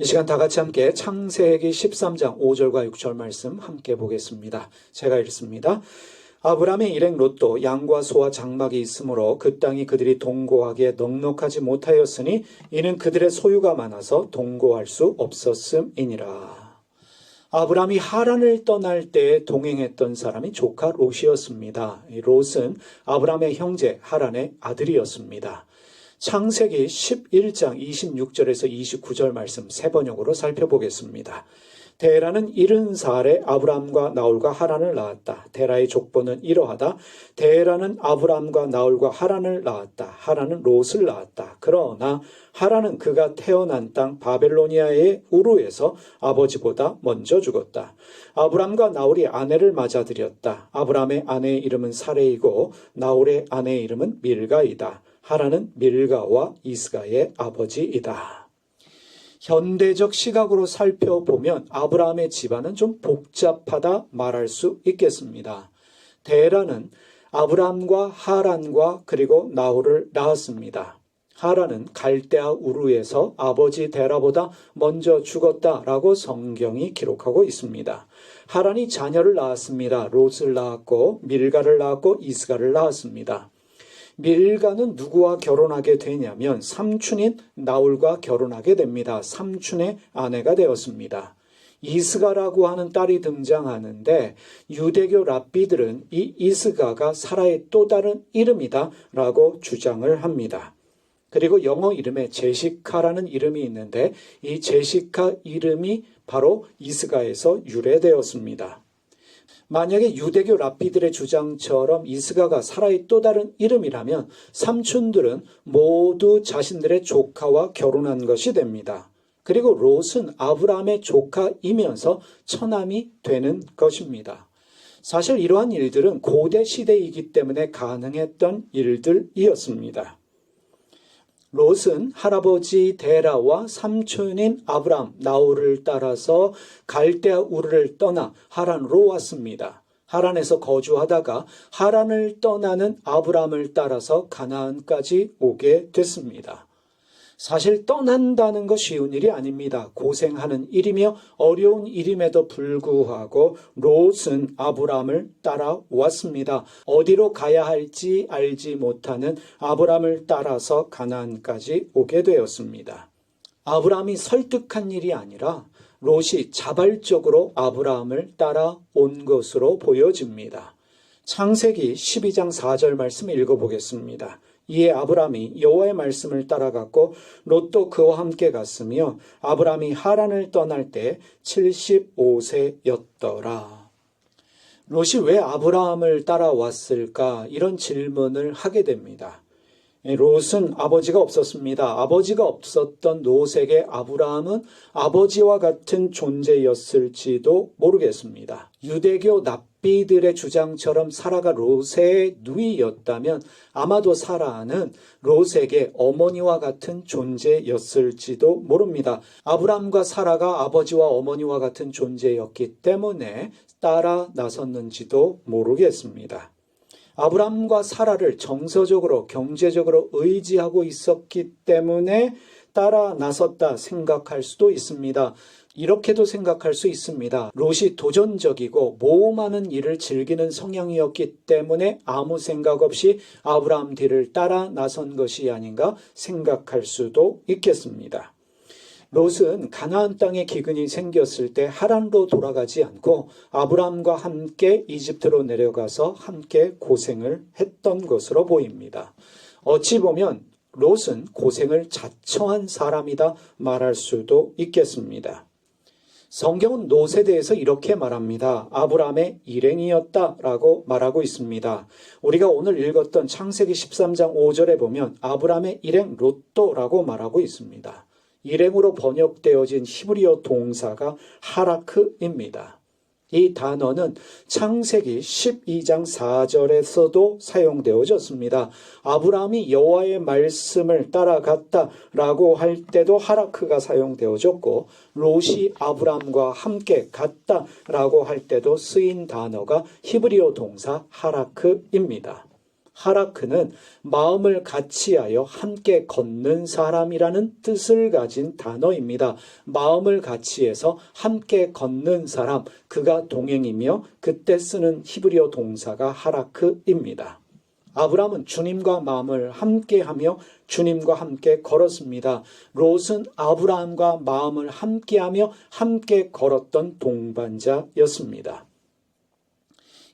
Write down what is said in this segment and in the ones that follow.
이 시간 다 같이 함께 창세기 13장 5절과 6절 말씀 함께 보겠습니다. 제가 읽습니다. 아브라함의 일행 롯도 양과 소와 장막이 있으므로 그 땅이 그들이 동거하기에 넉넉하지 못하였으니 이는 그들의 소유가 많아서 동거할 수 없었음이니라. 아브라함이 하란을 떠날 때 동행했던 사람이 조카 롯이었습니다. 롯은 아브라함의 형제 하란의 아들이었습니다. 창세기 11장 26절에서 29절 말씀 세 번역으로 살펴보겠습니다. 데라는 70살에 아브람과 나홀과 하란을 낳았다. 데라의 족보는 이러하다. 데라는 아브람과 나홀과 하란을 낳았다. 하란은 롯을 낳았다. 그러나 하란은 그가 태어난 땅 바벨로니아의 우르에서 아버지보다 먼저 죽었다. 아브람과 나홀이 아내를 맞아들였다. 아브람의 아내의 이름은 사레이고 나홀의 아내의 이름은 밀가이다. 하란은 밀가와 이스가의 아버지이다. 현대적 시각으로 살펴보면 아브라함의 집안은 좀 복잡하다 말할 수 있겠습니다. 데라는 아브라함과 하란과 그리고 나홀을 낳았습니다. 하란은 갈대아 우르에서 아버지 데라보다 먼저 죽었다라고 성경이 기록하고 있습니다. 하란이 자녀를 낳았습니다. 롯을 낳았고 밀가를 낳았고 이스가를 낳았습니다. 밀가는 누구와 결혼하게 되냐면 삼촌인 나홀과 결혼하게 됩니다. 삼촌의 아내가 되었습니다. 이스가라고 하는 딸이 등장하는데 유대교 랍비들은 이 이스가가 사라의 또 다른 이름이다 라고 주장을 합니다. 그리고 영어 이름에 제시카라는 이름이 있는데 이 제시카 이름이 바로 이스가에서 유래되었습니다. 만약에 유대교 랍비들의 주장처럼 이스가가 사라의 또 다른 이름이라면 삼촌들은 모두 자신들의 조카와 결혼한 것이 됩니다. 그리고 롯은 아브라함의 조카이면서 처남이 되는 것입니다. 사실 이러한 일들은 고대 시대이기 때문에 가능했던 일들이었습니다. 롯은 할아버지 데라와 삼촌인 아브람, 나홀을 따라서 갈대아 우르를 떠나 하란으로 왔습니다. 하란에서 거주하다가 하란을 떠나는 아브람을 따라서 가나안까지 오게 됐습니다. 사실 떠난다는 거 쉬운 일이 아닙니다. 고생하는 일이며 어려운 일임에도 불구하고 롯은 아브람을 따라왔습니다. 어디로 가야 할지 알지 못하는 아브람을 따라서 가나안까지 오게 되었습니다. 아브람이 설득한 일이 아니라 롯이 자발적으로 아브람을 따라온 것으로 보여집니다. 창세기 12장 4절 말씀 읽어보겠습니다. 이에 아브람이 여호와의 말씀을 따라갔고 롯도 그와 함께 갔으며 아브람이 하란을 떠날 때 75세였더라. 롯이 왜 아브람을 따라왔을까? 이런 질문을 하게 됩니다. 롯은 아버지가 없었습니다. 아버지가 없었던 롯에게 아브라함은 아버지와 같은 존재였을지도 모르겠습니다. 유대교 랍비들의 주장처럼 사라가 롯의 누이였다면 아마도 사라는 롯에게 어머니와 같은 존재였을지도 모릅니다. 아브라함과 사라가 아버지와 어머니와 같은 존재였기 때문에 따라 나섰는지도 모르겠습니다. 아브람과 사라를 정서적으로 경제적으로 의지하고 있었기 때문에 따라 나섰다 생각할 수도 있습니다. 이렇게도 생각할 수 있습니다. 롯이 도전적이고 모험하는 일을 즐기는 성향이었기 때문에 아무 생각 없이 아브람 뒤를 따라 나선 것이 아닌가 생각할 수도 있겠습니다. 롯은 가나안 땅에 기근이 생겼을 때 하란으로 돌아가지 않고 아브람과 함께 이집트로 내려가서 함께 고생을 했던 것으로 보입니다. 어찌 보면 롯은 고생을 자처한 사람이다 말할 수도 있겠습니다. 성경은 롯에 대해서 이렇게 말합니다. 아브람의 일행이었다라고 말하고 있습니다. 우리가 오늘 읽었던 창세기 13장 5절에 보면 아브람의 일행 롯도라고 말하고 있습니다. 일행으로 번역되어진 히브리어 동사가 하라크입니다. 이 단어는 창세기 12장 4절에서도 사용되어졌습니다. 아브라함이 여호와의 말씀을 따라갔다라고 할 때도 하라크가 사용되어졌고 롯이 아브라함과 함께 갔다라고 할 때도 쓰인 단어가 히브리어 동사 하라크입니다. 하라크는 마음을 같이하여 함께 걷는 사람이라는 뜻을 가진 단어입니다. 마음을 같이해서 함께 걷는 사람, 그가 동행이며 그때 쓰는 히브리어 동사가 하라크입니다. 아브라함은 주님과 마음을 함께하며 주님과 함께 걸었습니다. 롯은 아브라함과 마음을 함께하며 함께 걸었던 동반자였습니다.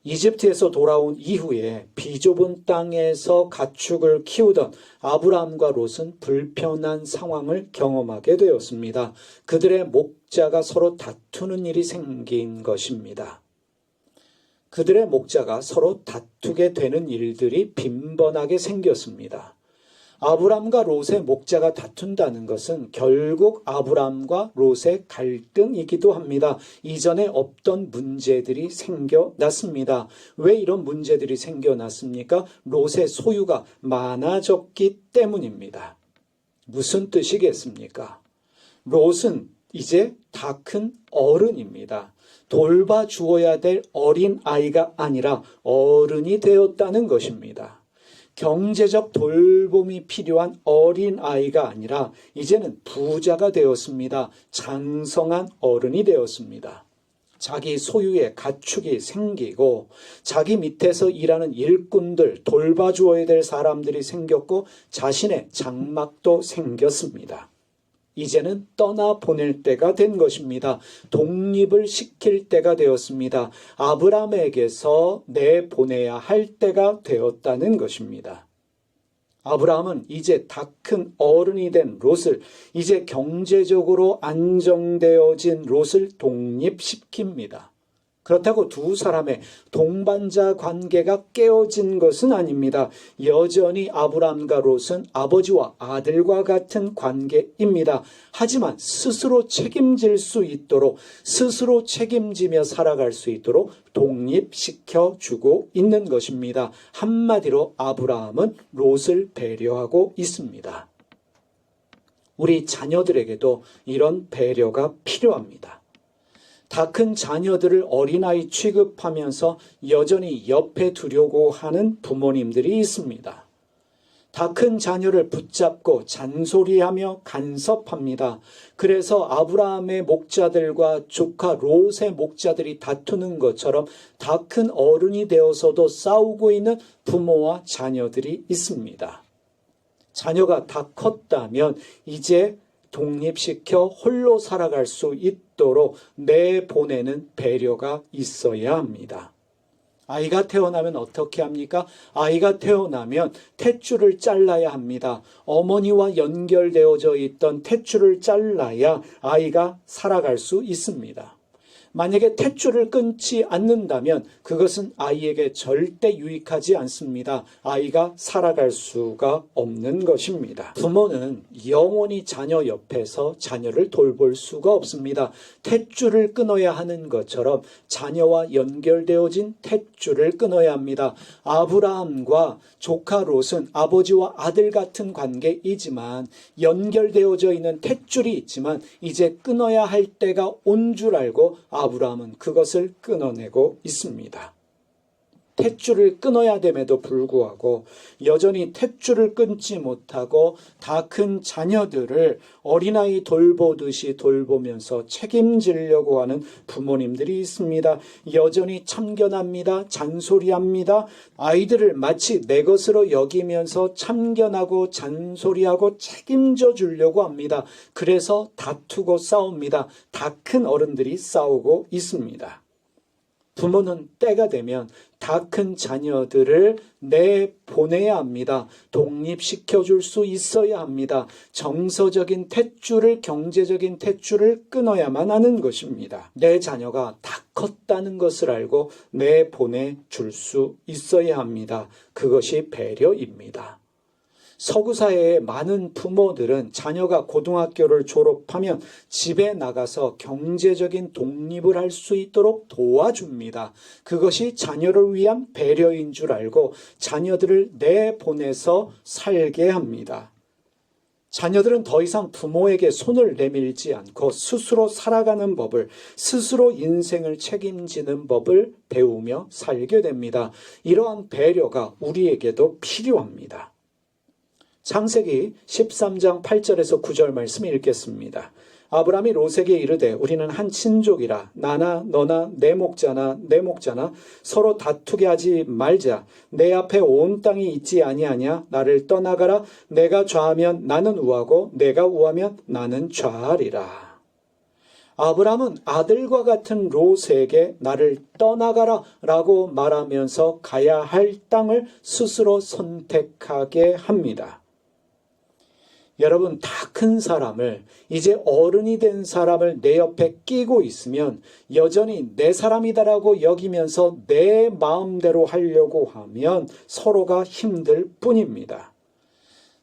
이집트에서 돌아온 이후에 비좁은 땅에서 가축을 키우던 아브라함과 롯은 불편한 상황을 경험하게 되었습니다. 그들의 목자가 서로 다투는 일이 생긴 것입니다. 그들의 목자가 서로 다투게 되는 일들이 빈번하게 생겼습니다. 아브람과 롯의 목자가 다툰다는 것은 결국 아브람과 롯의 갈등이기도 합니다. 이전에 없던 문제들이 생겨났습니다. 왜 이런 문제들이 생겨났습니까? 롯의 소유가 많아졌기 때문입니다. 무슨 뜻이겠습니까? 롯은 이제 다 큰 어른입니다. 돌봐주어야 될 어린 아이가 아니라 어른이 되었다는 것입니다. 경제적 돌봄이 필요한 어린 아이가 아니라 이제는 부자가 되었습니다. 장성한 어른이 되었습니다. 자기 소유의 가축이 생기고 자기 밑에서 일하는 일꾼들, 돌봐주어야 될 사람들이 생겼고 자신의 장막도 생겼습니다. 이제는 떠나보낼 때가 된 것입니다. 독립을 시킬 때가 되었습니다. 아브라함에게서 내보내야 할 때가 되었다는 것입니다. 아브라함은 이제 다 큰 어른이 된 롯을, 이제 경제적으로 안정되어진 롯을 독립시킵니다. 그렇다고 두 사람의 동반자 관계가 깨어진 것은 아닙니다. 여전히 아브람과 롯은 아버지와 아들과 같은 관계입니다. 하지만 스스로 책임질 수 있도록, 스스로 책임지며 살아갈 수 있도록 독립시켜주고 있는 것입니다. 한마디로 아브라함은 롯을 배려하고 있습니다. 우리 자녀들에게도 이런 배려가 필요합니다. 다 큰 자녀들을 어린아이 취급하면서 여전히 옆에 두려고 하는 부모님들이 있습니다. 다 큰 자녀를 붙잡고 잔소리하며 간섭합니다. 그래서 아브라함의 목자들과 조카 롯의 목자들이 다투는 것처럼 다 큰 어른이 되어서도 싸우고 있는 부모와 자녀들이 있습니다. 자녀가 다 컸다면 이제 독립시켜 홀로 살아갈 수 있도록 내보내는 배려가 있어야 합니다. 아이가 태어나면 어떻게 합니까? 아이가 태어나면 탯줄을 잘라야 합니다. 어머니와 연결되어져 있던 탯줄을 잘라야 아이가 살아갈 수 있습니다. 만약에 탯줄을 끊지 않는다면 그것은 아이에게 절대 유익하지 않습니다. 아이가 살아갈 수가 없는 것입니다. 부모는 영원히 자녀 옆에서 자녀를 돌볼 수가 없습니다. 탯줄을 끊어야 하는 것처럼 자녀와 연결되어진 탯줄을 끊어야 합니다. 아브라함과 조카 롯은 아버지와 아들 같은 관계이지만 연결되어져 있는 탯줄이 있지만 이제 끊어야 할 때가 온 줄 알고 아브라함은 그것을 끊어내고 있습니다. 탯줄을 끊어야 됨에도 불구하고 여전히 탯줄을 끊지 못하고 다 큰 자녀들을 어린아이 돌보듯이 돌보면서 책임지려고 하는 부모님들이 있습니다. 여전히 참견합니다. 잔소리합니다. 아이들을 마치 내 것으로 여기면서 참견하고 잔소리하고 책임져 주려고 합니다. 그래서 다투고 싸웁니다. 다 큰 어른들이 싸우고 있습니다. 부모는 때가 되면 다 큰 자녀들을 내보내야 합니다. 독립시켜줄 수 있어야 합니다. 정서적인 탯줄을, 경제적인 탯줄을 끊어야만 하는 것입니다. 내 자녀가 다 컸다는 것을 알고 내보내줄 수 있어야 합니다. 그것이 배려입니다. 서구 사회의 많은 부모들은 자녀가 고등학교를 졸업하면 집에 나가서 경제적인 독립을 할 수 있도록 도와줍니다. 그것이 자녀를 위한 배려인 줄 알고 자녀들을 내보내서 살게 합니다. 자녀들은 더 이상 부모에게 손을 내밀지 않고 스스로 살아가는 법을, 스스로 인생을 책임지는 법을 배우며 살게 됩니다. 이러한 배려가 우리에게도 필요합니다. 창세기 13장 8절에서 9절 말씀 읽겠습니다. 아브라함이 롯에게 이르되 우리는 한 친족이라 나나 너나 내 목자나 내 목자나 서로 다투게 하지 말자. 내 앞에 온 땅이 있지 아니하냐. 나를 떠나가라. 내가 좌하면 나는 우하고 내가 우하면 나는 좌하리라. 아브라함은 아들과 같은 롯에게 나를 떠나가라 라고 말하면서 가야 할 땅을 스스로 선택하게 합니다. 여러분, 다 큰 사람을, 이제 어른이 된 사람을 내 옆에 끼고 있으면 여전히 내 사람이다라고 여기면서 내 마음대로 하려고 하면 서로가 힘들 뿐입니다.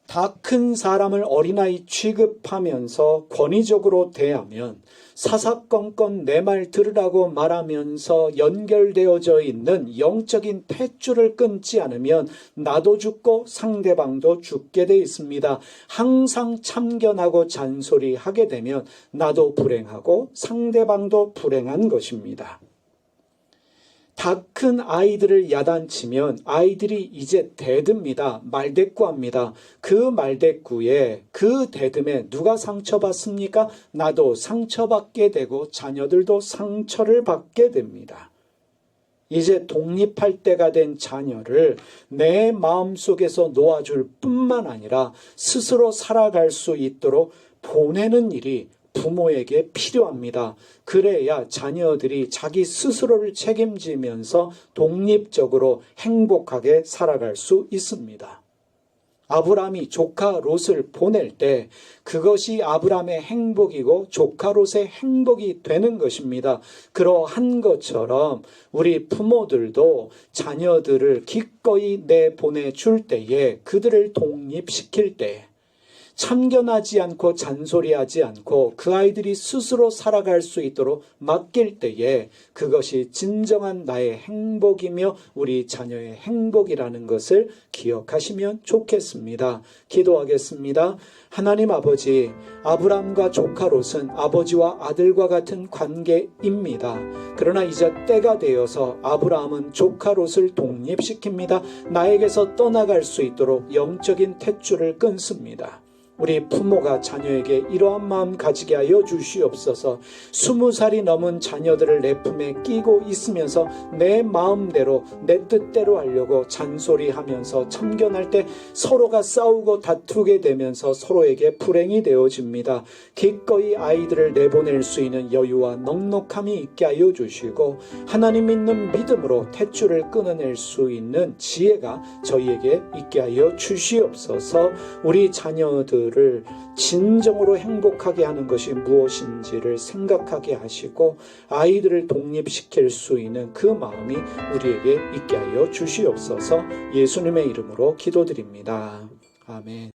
다 큰 사람을 어린아이 취급하면서 권위적으로 대하면, 사사건건 내 말 들으라고 말하면서 연결되어져 있는 영적인 탯줄을 끊지 않으면 나도 죽고 상대방도 죽게 돼 있습니다. 항상 참견하고 잔소리하게 되면 나도 불행하고 상대방도 불행한 것입니다. 다 큰 아이들을 야단치면 아이들이 이제 대듭니다. 말대꾸합니다. 그 말대꾸에, 그 대듬에 누가 상처받습니까? 나도 상처받게 되고 자녀들도 상처를 받게 됩니다. 이제 독립할 때가 된 자녀를 내 마음속에서 놓아줄 뿐만 아니라 스스로 살아갈 수 있도록 보내는 일이 부모에게 필요합니다. 그래야 자녀들이 자기 스스로를 책임지면서 독립적으로 행복하게 살아갈 수 있습니다. 아브라함이 조카 롯을 보낼 때 그것이 아브라함의 행복이고 조카 롯의 행복이 되는 것입니다. 그러한 것처럼 우리 부모들도 자녀들을 기꺼이 내보내줄 때에, 그들을 독립시킬 때 참견하지 않고 잔소리하지 않고 그 아이들이 스스로 살아갈 수 있도록 맡길 때에 그것이 진정한 나의 행복이며 우리 자녀의 행복이라는 것을 기억하시면 좋겠습니다. 기도하겠습니다. 하나님 아버지, 아브람과 조카 롯은 아버지와 아들과 같은 관계입니다. 그러나 이제 때가 되어서 아브라함은 조카 롯을 독립시킵니다. 나에게서 떠나갈 수 있도록 영적인 탯줄을 끊습니다. 우리 부모가 자녀에게 이러한 마음 가지게 하여 주시옵소서. 20살이 넘은 자녀들을 내 품에 끼고 있으면서 내 마음대로 내 뜻대로 하려고 잔소리하면서 참견할 때 서로가 싸우고 다투게 되면서 서로에게 불행이 되어집니다. 기꺼이 아이들을 내보낼 수 있는 여유와 넉넉함이 있게 하여 주시고 하나님 믿는 믿음으로 탯줄을 끊어낼 수 있는 지혜가 저희에게 있게 하여 주시옵소서. 우리 자녀들을 진정으로 행복하게 하는 것이 무엇인지를 생각하게 하시고 아이들을 독립시킬 수 있는 그 마음이 우리에게 있게 하여 주시옵소서. 예수님의 이름으로 기도드립니다. 아멘.